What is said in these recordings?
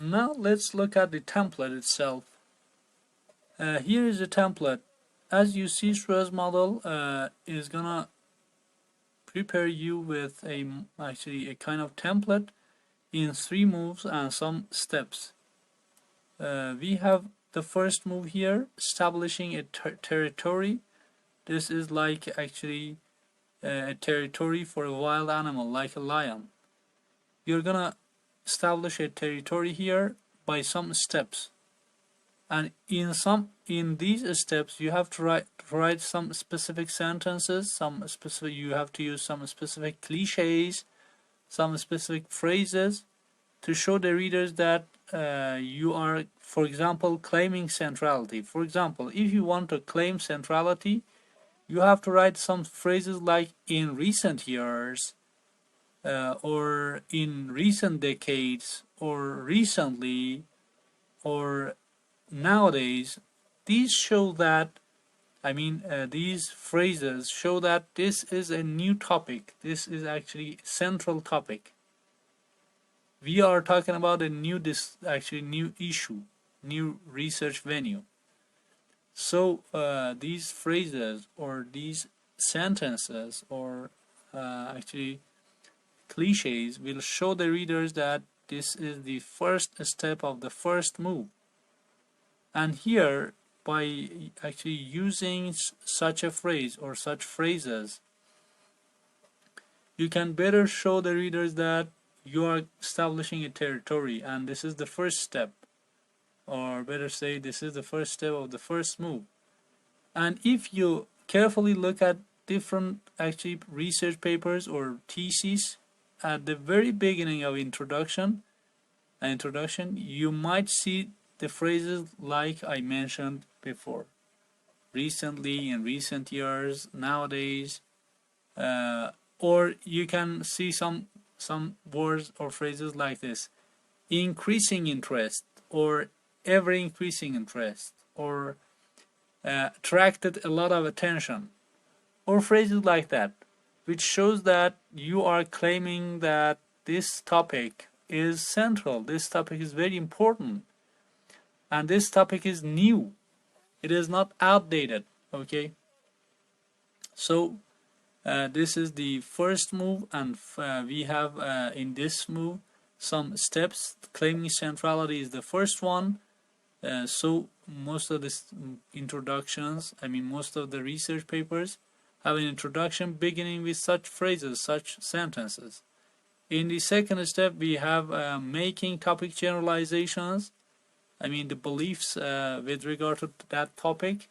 Now let's look at the template itself. Here is a template. As you see, Schwartz model is gonna prepare you with actually a kind of template in 3 moves and some steps. We have the first move here, establishing a territory. This is like actually a territory for a wild animal like a lion. You're gonna establish a territory here by some steps, and in these steps you have to write some specific sentences, you have to use some specific cliches, some specific phrases to show the readers that you are, for example, claiming centrality. For example, if you want to claim centrality, you have to write some phrases like in recent years, or in recent decades, or recently, or nowadays. These show that, these phrases show that this is a new topic. This is actually a central topic. We are talking about a new new issue, new research venue. So these phrases or these sentences or actually cliches will show the readers that this is the first step of the first move. And here, by actually using such a phrase or such phrases, you can better show the readers that you are establishing a territory and this is the first step, or better say, this is the first step of the first move. And if you carefully look at different actually research papers or theses, at the very beginning of introduction, you might see the phrases like I mentioned before: recently, in recent years, nowadays, or you can see some words or phrases like this: increasing interest, or ever increasing interest, or attracted a lot of attention, or phrases like that, which shows that you are claiming that this topic is central, this topic is very important, and this topic is new. It is not outdated. Okay, so this is the first move, and we have in this move some steps. Claiming centrality is the first one. So most of the introductions, most of the research papers have an introduction beginning with such phrases, such sentences. In the second step, we have making topic generalizations. The beliefs with regard to that topic,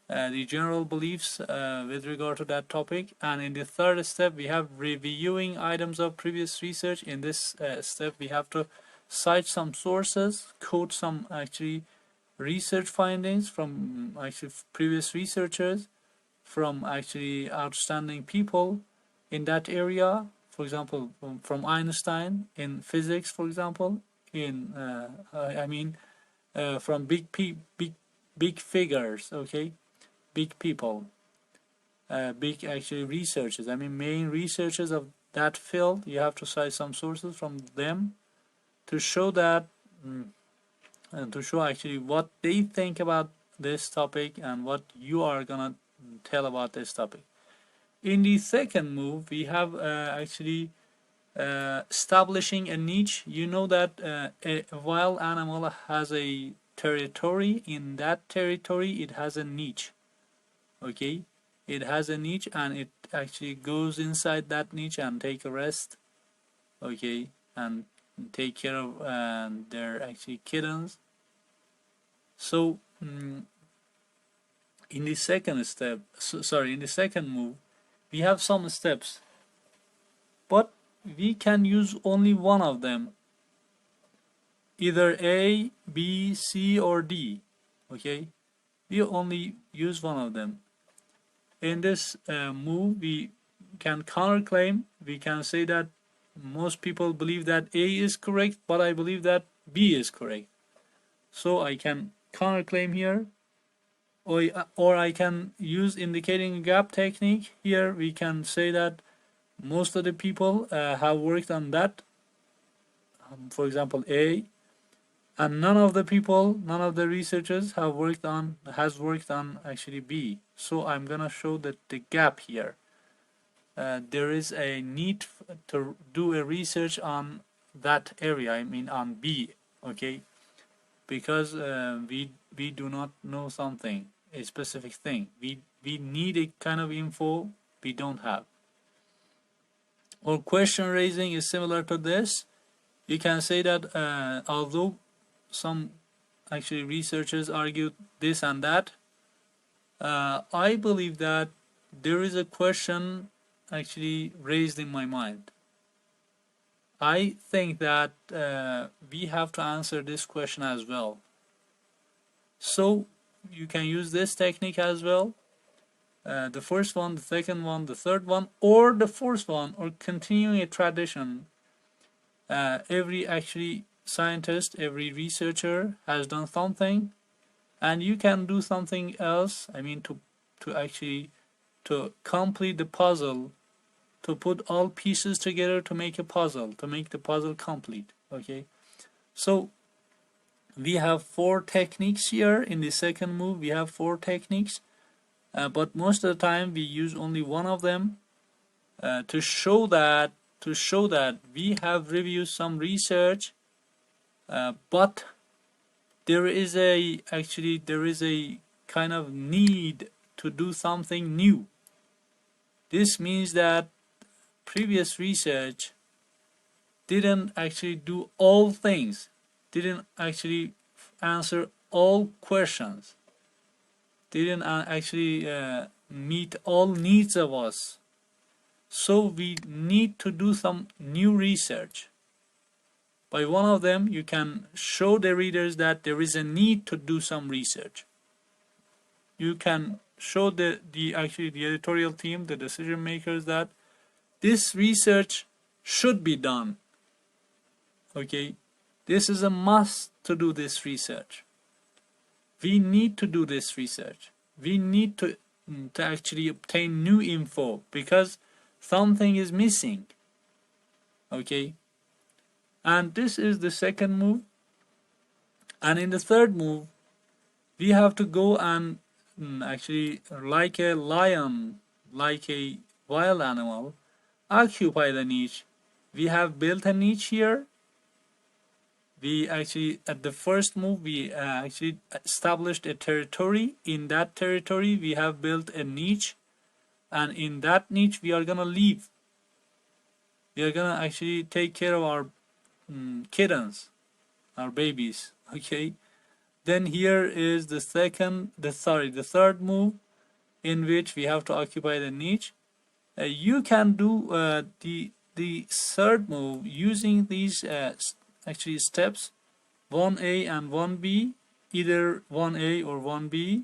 the general beliefs with regard to that topic. And in the third step, we have reviewing items of previous research. In this step, we have to cite some sources, quote some actually research findings from actually previous researchers, from actually outstanding people in that area. For example, from Einstein in physics, for example, from big figures, okay, big people, big actually researchers. Main researchers of that field. You have to cite some sources from them to show that, and to show actually what they think about this topic and what you are gonna tell about this topic. In the second move, we have actually establishing a niche. You know that a wild animal has a territory. In that territory, it has a niche. Okay, it has a niche, and it actually goes inside that niche and take a rest. Okay, and take care of their actually kittens. So in the second step, in the second move, we have some steps, but we can use only one of them, either A, B, C, or D. Okay, we only use one of them. In this move, we can counterclaim. We can say that most people believe that A is correct, but I believe that B is correct. So I can counterclaim here, or I can use indicating gap technique. Here we can say that most of the people have worked on that, for example A, and none of the researchers has worked on actually B. So I'm gonna show that the gap here. There is a need to do a research on that area, I mean on B, okay, because we do not know something, a specific thing. We need a kind of info we don't have. Or question raising is similar to this. You can say that although some actually researchers argue this and that, I believe that there is a question actually raised in my mind. I think that we have to answer this question as well. So you can use this technique as well. The first one, the second one, the third one, or the fourth one, or continuing a tradition. Every actually scientist, every researcher has done something, and you can do something else. I mean, to actually to complete the puzzle, to put all pieces together to make a puzzle, to make the puzzle complete. Okay, so we have 4 techniques here. In the second move we have 4 techniques, but most of the time we use only one of them to show that we have reviewed some research, but there is a kind of need to do something new. This means that previous research didn't actually do all things, didn't actually answer all questions, didn't actually meet all needs of us. So we need to do some new research. By one of them, you can show the readers that there is a need to do some research. You can show the editorial team, the decision makers, that this research should be done. Okay, this is a must to do this research. We need to do this research. We need to actually obtain new info because something is missing. Okay, and this is the second move. And in the third move, we have to go and actually, like a lion, like a wild animal, occupy the niche. We have built a niche here. We actually, at the first move, we actually established a territory. In that territory, we have built a niche, and in that niche, we are gonna live. We are gonna actually take care of our kittens, our babies. Okay. Then here is the third move, in which we have to occupy the niche. You can do the third move using these actually steps 1A and 1B, either 1A or 1B,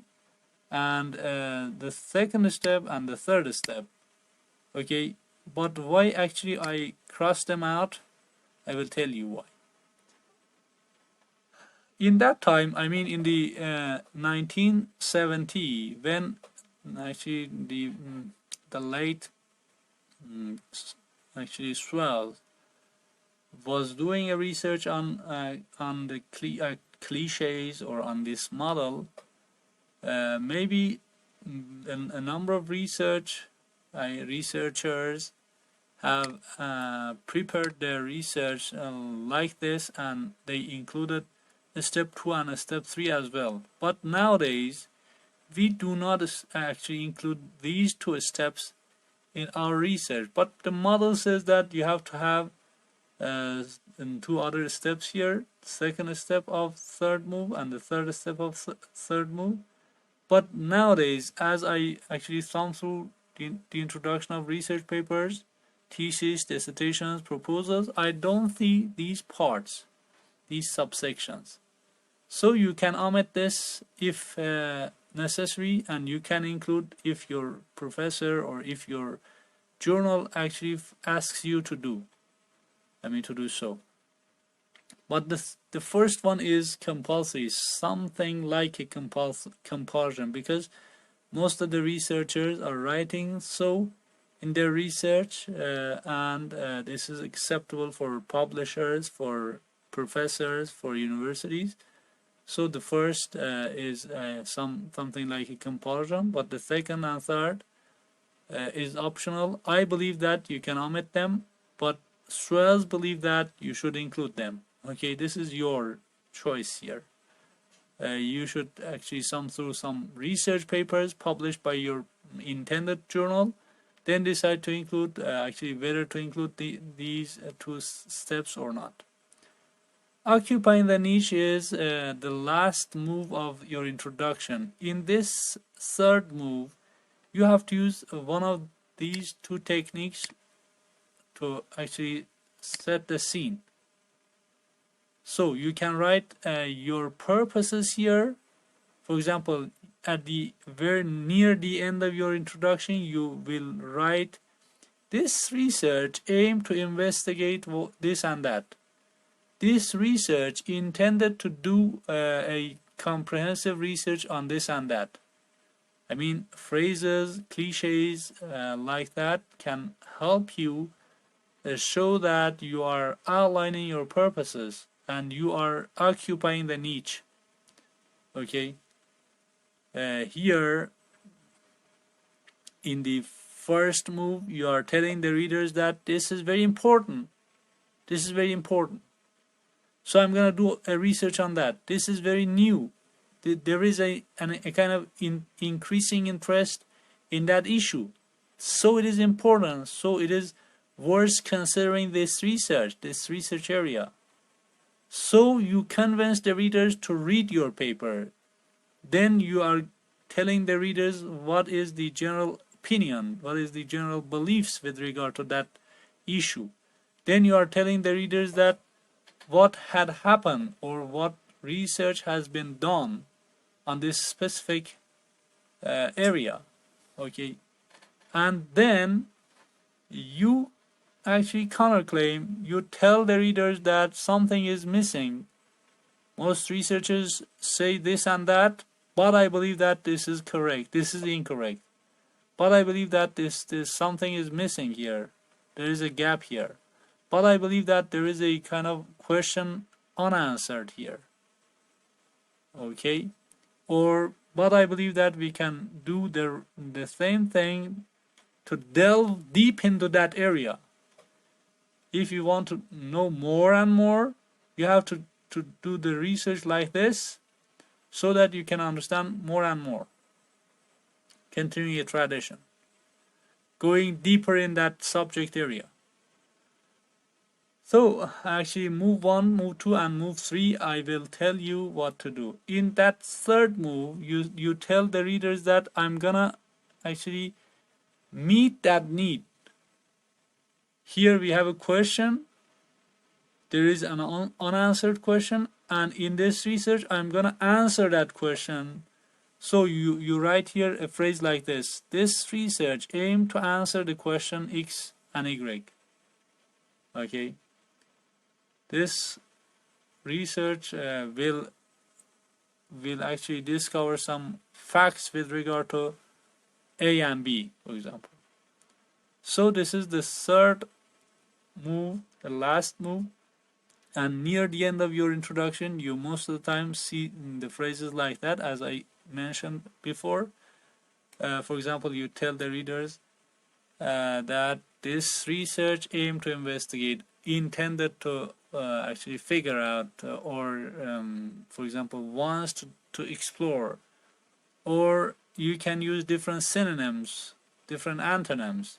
and the second step and the third step. Okay, but why actually I cross them out, I will tell you why. In that time, I mean in the 1970, when actually the late actually Swell was doing a research on the cliches or on this model, maybe a number of researchers have prepared their research like this, and they included step 2 and step 3 as well. But nowadays we do not actually include these 2 steps in our research, but the model says that you have to have 2 other steps here, second step of third move and the third step of third move. But nowadays, as I actually thumb through the introduction of research papers, theses, dissertations, proposals, I don't see these parts, these subsections. So you can omit this if necessary, and you can include if your professor or if your journal actually asks you to do so. But the first one is compulsory, something like a compulsion, because most of the researchers are writing so in their research, and this is acceptable for publishers, for professors for universities. So the first is something like a comparison, but the second and third is optional. I believe that you can omit them, but Swells believe that you should include them. Okay, this is your choice here. You should actually sum through some research papers published by your intended journal, then decide to include actually whether to include these two steps or not. Occupying the niche is the last move of your introduction. In this third move, you have to use one of these two techniques to actually set the scene. So you can write your purposes here. For example, at the very near the end of your introduction, you will write, this research aimed to investigate this and that. This research intended to do a comprehensive research on this and that. I mean, phrases, cliches like that can help you show that you are outlining your purposes and you are occupying the niche. Okay. Here, in the first move, you are telling the readers that this is very important. This is very important. So I'm going to do a research on that. This is very new. There is a kind of increasing interest in that issue. So it is important. So it is worth considering this research area. So you convince the readers to read your paper. Then you are telling the readers what is the general opinion, what is the general beliefs with regard to that issue. Then you are telling the readers that what had happened or what research has been done on this specific area. Okay, and then you actually counterclaim. You tell the readers that something is missing. Most researchers say this and that, but I believe that this is correct. This is incorrect. But I believe that this something is missing here. There is a gap here. But I believe that there is a kind of question unanswered here. Okay? But I believe that we can do the same thing to delve deep into that area. If you want to know more and more, you have to do the research like this so that you can understand more and more. Continuing a tradition. Going deeper in that subject area. So actually move 1, move 2 and move 3, I will tell you what to do. In that third move, you tell the readers that I'm gonna actually meet that need. Here we have a question. There is an unanswered question, and in this research I'm gonna answer that question. So you write here a phrase like this. This research aimed to answer the question X and Y. Okay. This research will actually discover some facts with regard to A and B, for example. So this is the third move, the last move, and near the end of your introduction, you most of the time see the phrases like that, as I mentioned before. For example, you tell the readers that this research aimed to investigate, intended to actually figure out, or for example, wants to explore. Or you can use different synonyms, different antonyms,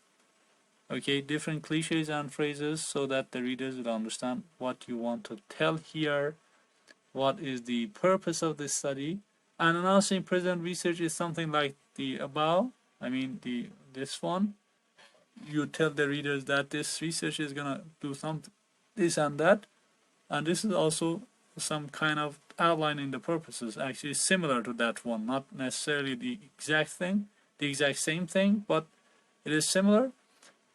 okay, different cliches and phrases, so that the readers will understand what you want to tell here, what is the purpose of this study. And announcing present research is something like the above. I mean this one. You tell the readers that this research is gonna do something, this and that, and this is also some kind of outlining the purposes, actually similar to that one, not necessarily the exact same thing, but it is similar.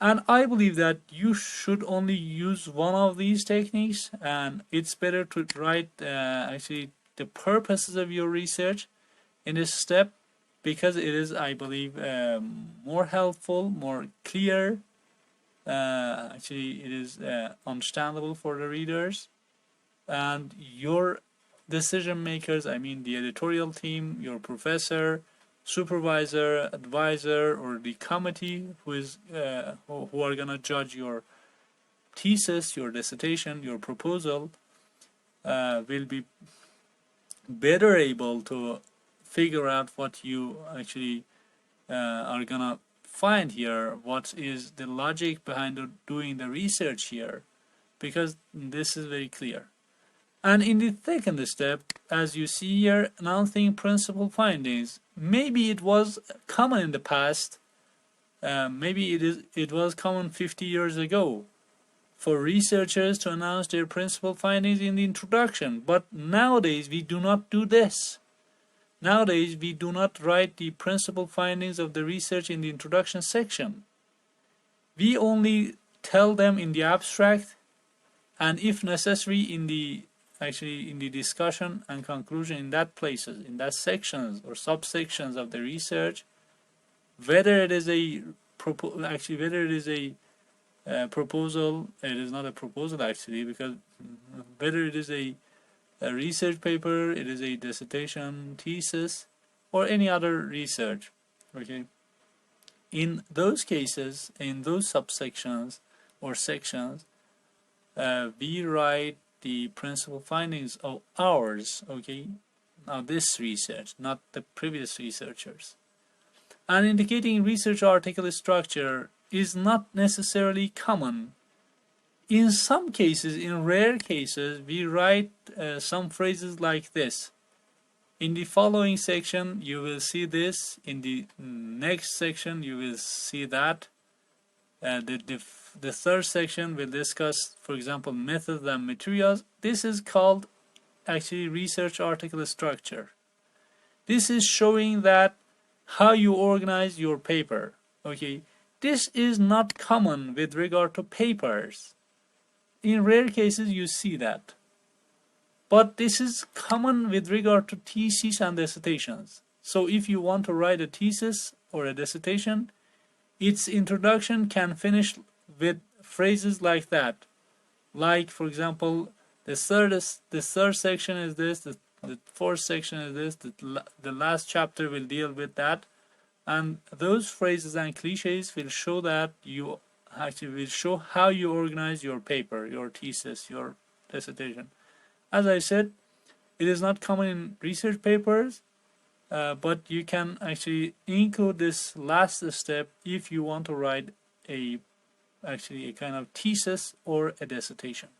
And I believe that you should only use one of these techniques, and it's better to write actually the purposes of your research in this step, because it is, I believe, more helpful, more clear. Actually, it is understandable for the readers. and your decision makers, I mean the editorial team, your professor, supervisor, advisor, or the committee who are gonna judge your thesis, your dissertation, your proposal, will be better able to figure out what you actually are gonna find here, what is the logic behind doing the research here, because this is very clear. And in the second step, as you see here, announcing principal findings, maybe it was common in the past, maybe it was common 50 years ago for researchers to announce their principal findings in the introduction, but nowadays we do not do this. Nowadays we do not write the principal findings of the research in the introduction section. We only tell them in the abstract, and if necessary in the discussion and conclusion in that places, in that sections or subsections of the research, whether it is a proposal, it is not a proposal actually, because whether it is a research paper, it is a dissertation, thesis, or any other research, okay? In those cases, in those subsections or sections, we write the principal findings of ours, okay? Now this research, not the previous researchers. And indicating research article structure is not necessarily common. In some cases, in rare cases, we write some phrases like this. In the following section, you will see this. In the next section, you will see that. The third section will discuss, for example, methods and materials. This is called actually research article structure. This is showing that how you organize your paper, okay? This is not common with regard to papers. In rare cases you see that, but this is common with regard to theses and dissertations. So if you want to write a thesis or a dissertation, its introduction can finish with phrases like that, like for example, the third section is this, the fourth section is this, the last chapter will deal with that, and those phrases and cliches will show that you actually will show how you organize your paper, your thesis, your dissertation. As I said, it is not common in research papers, but you can actually include this last step if you want to write a kind of thesis or a dissertation.